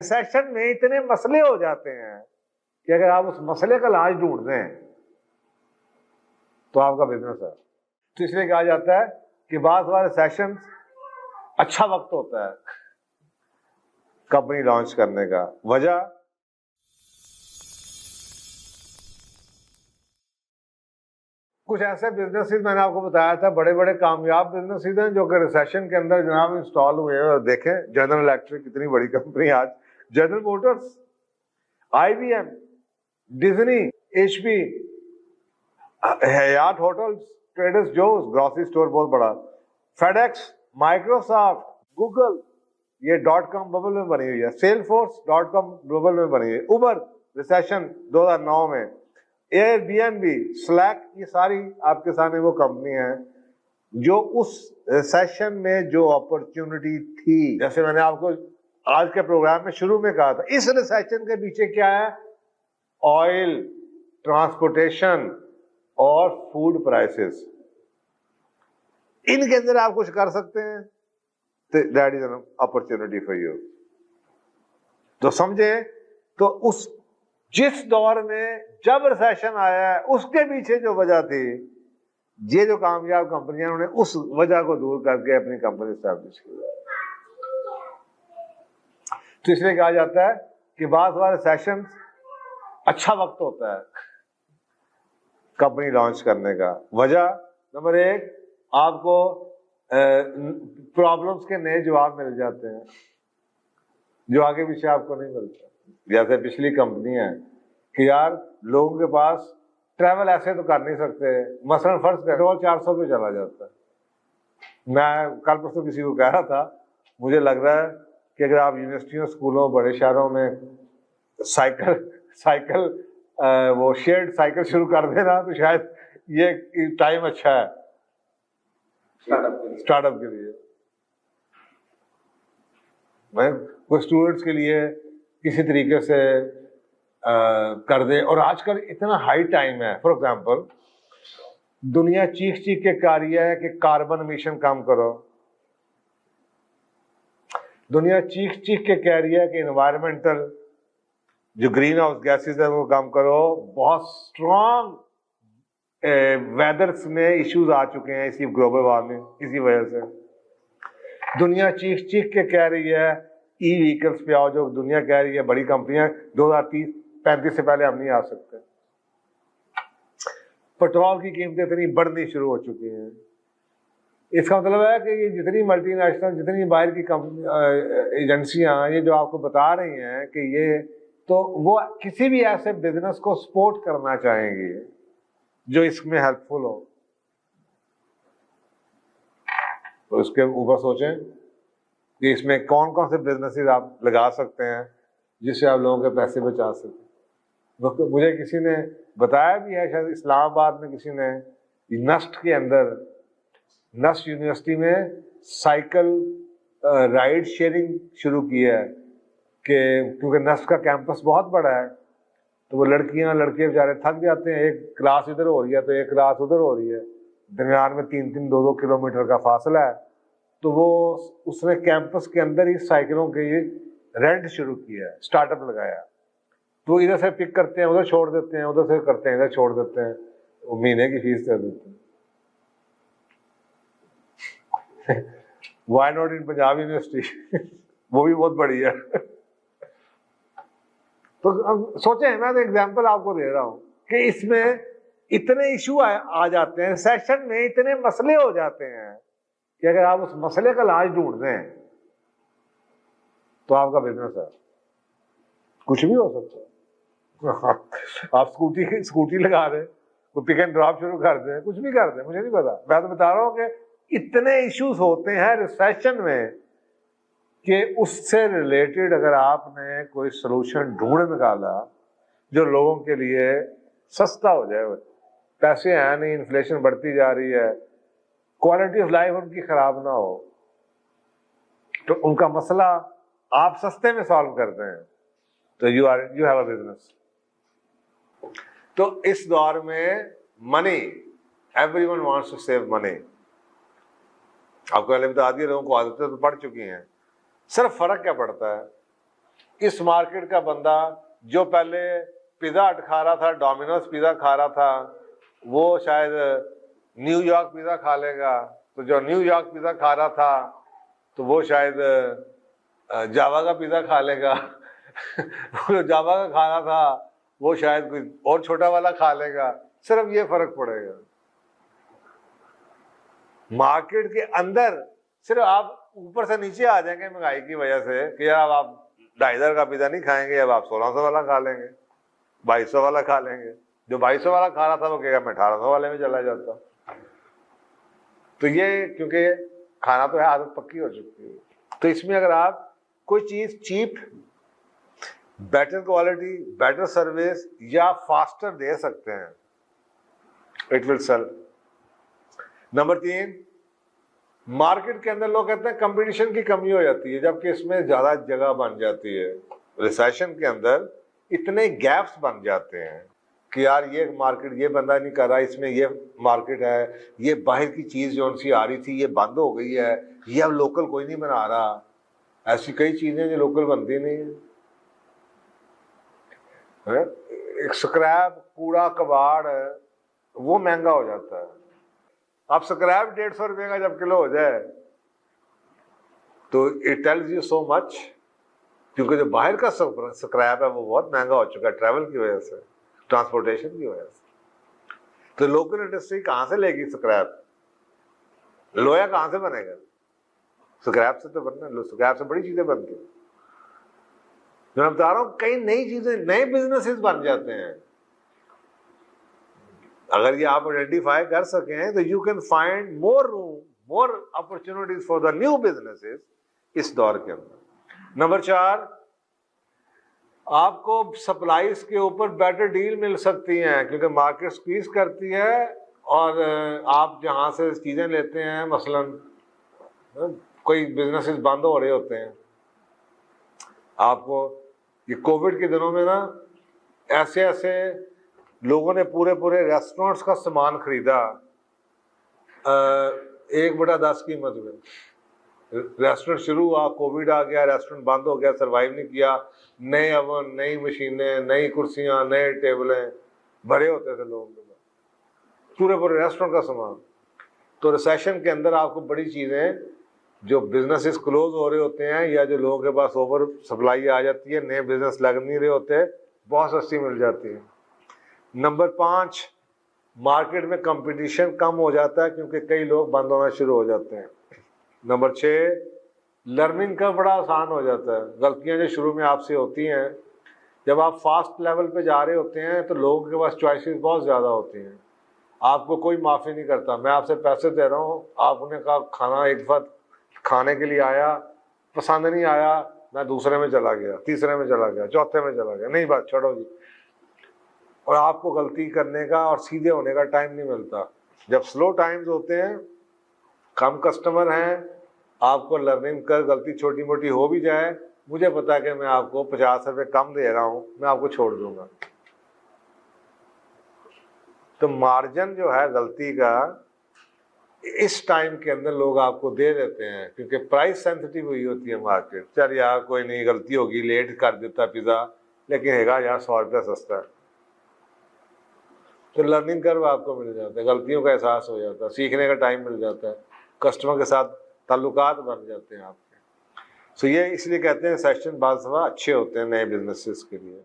Session में इतने मसले हो जाते हैं कि अगर आप उस मसले का इलाज ढूंढ दें तो आपका बिजनेस है। तो इसलिए कहा जाता है कि बाद वाले सेशन अच्छा वक्त होता है कंपनी लॉन्च करने का। वजह कुछ ऐसे बिजनेसेस मैंने आपको बताया था, बड़े बड़े कामयाब बिजनेसेस हैं जो कि रिसेशन के अंदर जनाब इंस्टॉल हुए हैं। और देखें जनरल इलेक्ट्रिक कितनी बड़ी कंपनी आज, general Motors, IBM, Disney, HP, हयात होटल्स, ट्रेडर्स जोस ग्रोसरी स्टोर बहुत बड़ा, फेडेक्स, माइक्रोसॉफ्ट, गूगल, ये .com बबल में बनी हुई है, सेलफोर्स.com बबल में बनी है, उबर रिसेशन 2009 में, एयरबीएनबी, स्लैक, ये सारी आपके सामने वो कंपनी है जो उस रिसेशन में जो अपॉर्चुनिटी थी, जैसे मैंने आपको आज के प्रोग्राम में शुरू में कहा था, इस रिसेशन के पीछे क्या है? ऑयल, ट्रांसपोर्टेशन और फूड प्राइसेस। इनके अंदर आप कुछ कर सकते हैं तो that is an opportunity for you. तो समझे, तो उस जिस दौर में जब रिसेशन आया है उसके पीछे जो वजह थी, ये जो कामयाब कंपनियां उन्होंने उस वजह को दूर करके अपनी कंपनी स्टैब्लिश की। तो इसलिए कहा जाता है कि बाद वाले सेशन अच्छा वक्त होता है कंपनी लॉन्च करने का। वजह नंबर एक, आपको प्रॉब्लम्स के नए जवाब मिल जाते हैं जो आगे पीछे आपको नहीं मिलता। जैसे पिछली कंपनी है कि यार लोगों के पास ट्रैवल ऐसे तो कर नहीं सकते, मसलन फर्स्ट पेट्रोल 400 पे चला जाता है। मैं कल परसों किसी को कह रहा था, मुझे लग रहा है कि अगर आप यूनिवर्सिटियों, स्कूलों, बड़े शहरों में साइकिल वो शेयर्ड साइकिल शुरू कर देना तो शायद ये टाइम अच्छा है स्टार्टअप के लिए। मैं कुछ स्टूडेंट्स के लिए किसी तरीके से कर दे। और आजकल इतना हाई टाइम है, फॉर एग्जांपल दुनिया चीख चीख के कह रही है कि कार्बन एमिशन कम करो, दुनिया चीख चीख के कह रही है कि एनवायरमेंटल जो ग्रीन हाउस गैसेस है वो कम करो। बहुत स्ट्रॉन्ग वेदर्स में इश्यूज आ चुके हैं इसी ग्लोबल वार्मिंग, इसी वजह से दुनिया चीख चीख के कह रही है ई व्हीकल्स पे आओ। जो दुनिया कह रही है, बड़ी कंपनियां 2030-35 से पहले हम नहीं आ सकते। पेट्रोल की कीमतें इतनी बढ़नी शुरू हो चुकी हैं। इसका मतलब है कि ये जितनी मल्टीनेशनल, जितनी बाहर की एजेंसियां ये जो आपको बता रही हैं कि ये, तो वो किसी भी ऐसे बिजनेस को सपोर्ट करना चाहेंगी जो इसमें हेल्पफुल हो। तो इसके ऊपर सोचें कि इसमें कौन कौन से बिजनेसेस आप लगा सकते हैं जिससे आप लोगों के पैसे बचा सकें। मुझे किसी ने बताया भी है, शायद इस्लामाबाद में किसी ने नस्ट के अंदर, नस्ट यूनिवर्सिटी में साइकिल राइड शेयरिंग शुरू की है कि क्योंकि नस्ट का कैंपस बहुत बड़ा है, तो वो लड़कियां लड़के बेचारे थक जाते हैं, एक क्लास इधर हो रही है तो एक क्लास उधर हो रही है, दरमियान में 3-3, 2-2 किलोमीटर का फासला है। तो वो उसने कैंपस के अंदर ही साइकिलों के रेंट शुरू किया है, स्टार्टअप लगाया। तो इधर से पिक करते हैं, उधर छोड़ देते हैं, उधर से करते हैं, इधर छोड़ देते हैं, वो महीने की फीस दे देते हैं। Why not in Punjab University वो भी बहुत बड़ी है। तो अब सोचें, मैं तो एग्जांपल आपको दे रहा हूं कि इसमें इतने इशू आ जाते हैं, सेशन में इतने मसले हो जाते हैं कि अगर आप उस मसले का इलाज ढूंढ दें तो आपका बिजनेस है। कुछ भी हो सकता है। आप स्कूटी लगा दें, कोई पिक एंड ड्रॉप शुरू कर दें, कुछ भी कर दें, मुझे नहीं पता। मैं तो बता रहा हूं कि इतने इश्यूज होते हैं रिसेशन में कि उससे रिलेटेड अगर आपने कोई सोल्यूशन ढूंढ निकाला जो लोगों के लिए सस्ता हो जाए। पैसे हैं नहीं, इन्फ्लेशन बढ़ती जा रही है, क्वालिटी ऑफ लाइफ उनकी खराब ना हो, तो उनका मसला आप सस्ते में सॉल्व करते हैं, तो यू हैव अ बिजनेस। तो इस दौर में money, everyone wants to save money. आपको पहले बता दिया, लोगों को आदतें तो पड़ चुकी हैं। सिर्फ फर्क क्या पड़ता है इस मार्केट का बंदा जो पहले पिज़्ज़ा हट खा रहा था, डोमिनोज पिज़्ज़ा खा रहा था, वो शायद न्यूयॉर्क पिज़्ज़ा खा लेगा। तो जो न्यूयॉर्क पिज़्ज़ा खा रहा था तो वो शायद जावा का पिज़्ज़ा खा लेगा। जो जावा का खा रहा था वो शायद कोई और छोटा वाला खा लेगा। सिर्फ ये फर्क पड़ेगा। मार्केट के अंदर सिर्फ आप ऊपर से नीचे आ जाएंगे महंगाई की वजह से कि यार आप 2,500 का पिज़्ज़ा नहीं खाएंगे, अब आप 1,600 वाला खा लेंगे, 2,200 वाला खा लेंगे। जो 2,200 वाला खा रहा था वो कहेगा मैं 1,800 वाले में चला जाता। तो ये क्योंकि खाना तो है, आदत पक्की हो चुकी है। तो इसमें अगर आप कोई चीज cheap, better quality, better service या फास्टर दे सकते हैं, it will sell. Number 3, market के अंदर लोग कहते हैं कंपटीशन की कमी हो जाती है, जबकि इसमें ज्यादा जगह बन जाती है। रिसेशन के अंदर इतने गैप्स बन जाते हैं कि यार ये मार्केट ये बंदा नहीं कर रहा, इसमें ये मार्केट है, ये बाहर की चीज जो सी आ रही थी ये बंद हो गई है, ये अब लोकल कोई नहीं बना रहा। ऐसी कई चीजें जो लोकल बनती नहीं है। एक स्क्रैप कूड़ा कबाड़ वो महंगा हो जाता है। अब स्क्रैप 150 रुपए का जब किलो हो जाए तो it tells you so much, क्योंकि जो बाहर का स्क्रैप है वो बहुत महंगा हो चुका है ट्रैवल की वजह से, ट्रांसपोर्टेशन की वजह से। तो लोकल इंडस्ट्री कहां से लेगी स्क्रैप? लोहा कहां से बनेगा? स्क्रैप से तो बनना, स्क्रैप से बड़ी चीजें बनती हैं। मैं बता रहा हूं कई नई चीजें, नए बिजनेसेस बन जाते हैं। अगर ये आप आइडेंटिफाई कर सकें तो you can find more room, more opportunities for the new businesses इस दौर के अंदर। नंबर 4, आपको सप्लाईज के ऊपर बेटर डील मिल सकती हैं, क्योंकि मार्केट स्क्वीज करती है और आप जहां से चीजें लेते हैं, मसलन कोई बिजनेसेस बंद हो रहे होते हैं, आपको ये कोविड के दिनों में ना ऐसे ऐसे लोगों ने पूरे पूरे रेस्टोरेंट्स का सामान खरीदा 1/10 कीमत में। रेस्टोरेंट शुरू हुआ, कोविड आ गया, रेस्टोरेंट बंद हो गया, सरवाइव नहीं किया। नए अवन, नई मशीनें, नई कुर्सियां, नए टेबलें भरे होते थे लोगों के पास, पूरे पूरे रेस्टोरेंट का सामान। तो रिसेशन के अंदर आपको बड़ी चीजें, जो बिजनेसेस क्लोज हो रहे होते हैं या जो लोगों के पास ओवर सप्लाई आ जाती है, नए बिजनेस लग नहीं रहे होते, बहुत सस्ती मिल जाती है। नंबर 5, मार्केट में कंपटीशन कम हो जाता है क्योंकि कई लोग बंद होना शुरू हो जाते हैं। नंबर 6, लर्निंग का बड़ा आसान हो जाता है। गलतियां जो शुरू में आपसे होती हैं, जब आप फास्ट लेवल पे जा रहे होते हैं तो लोगों के पास चॉइसेस बहुत ज़्यादा होती हैं, आपको कोई माफ़ी नहीं करता। मैं आपसे पैसे दे रहा हूँ, आपने कहा खाना एक बार खाने के लिए आया, पसंद नहीं आया, मैं दूसरे में चला गया, तीसरे में चला गया, चौथे में चला गया, नहीं बात छोड़ो जी। और आपको गलती करने का और सीधे होने का टाइम नहीं मिलता। जब स्लो टाइम्स होते हैं, कम कस्टमर हैं, आपको लर्निंग कर गलती छोटी मोटी हो भी जाए, मुझे पता है कि मैं आपको 50 रुपये कम दे रहा हूँ, मैं आपको छोड़ दूंगा। तो मार्जिन जो है गलती का इस टाइम के अंदर लोग आपको दे देते हैं, क्योंकि प्राइस सेंसिटिव हुई होती है मार्केट। चल यार कोई नहीं, गलती होगी, लेट कर देता पिज़्ज़ा, लेकिन हैगा यार 100 रुपया सस्ता है। तो लर्निंग कर्व आपको मिल जाता है, गलतियों का एहसास हो जाता है, सीखने का टाइम मिल जाता है, कस्टमर के साथ ताल्लुकात बन जाते हैं आपके। सो ये इसलिए कहते हैं सेशन बाज़ अच्छे होते हैं नए बिजनेसेस के लिए।